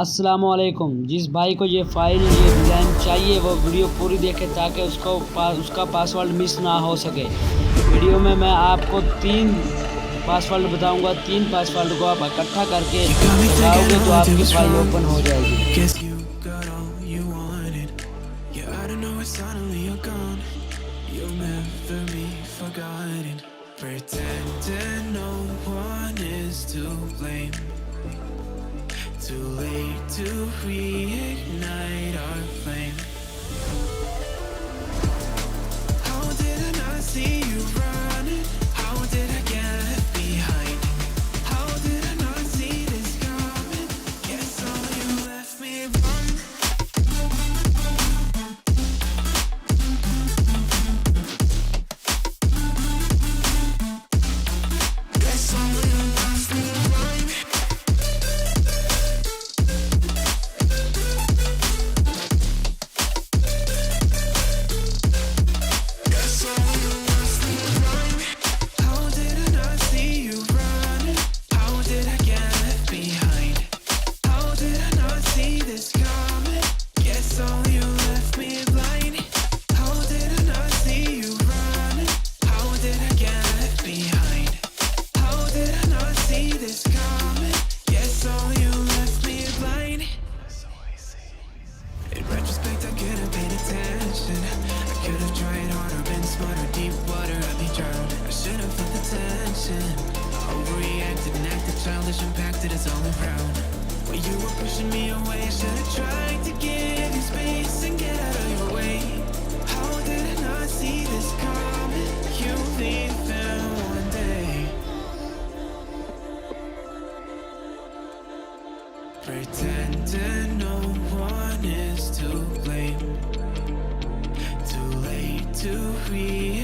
अस्सलामुअलैकुम। जिस भाई को ये फ़ाइल ये डिज़ाइन चाहिए वो वीडियो पूरी देखे ताकि उसका पासवर्ड मिस ना हो सके। वीडियो में मैं आपको 3 पासवर्ड बताऊंगा। 3 पासवर्ड को आप इकट्ठा करके लगाओगे तो आपकी फ़ाइल ओपन हो जाएगी। Too late to reignite our flame. How did I not see you running? How did I get left behind? How did I not see this coming? Guess all you left me run. Guess all you left me run. Impacted us all around. When you were pushing me away, I should have tried to give you space and get out of your way. How did I not see this coming? You leaving one day. Pretending no one is to blame. Too late to realize.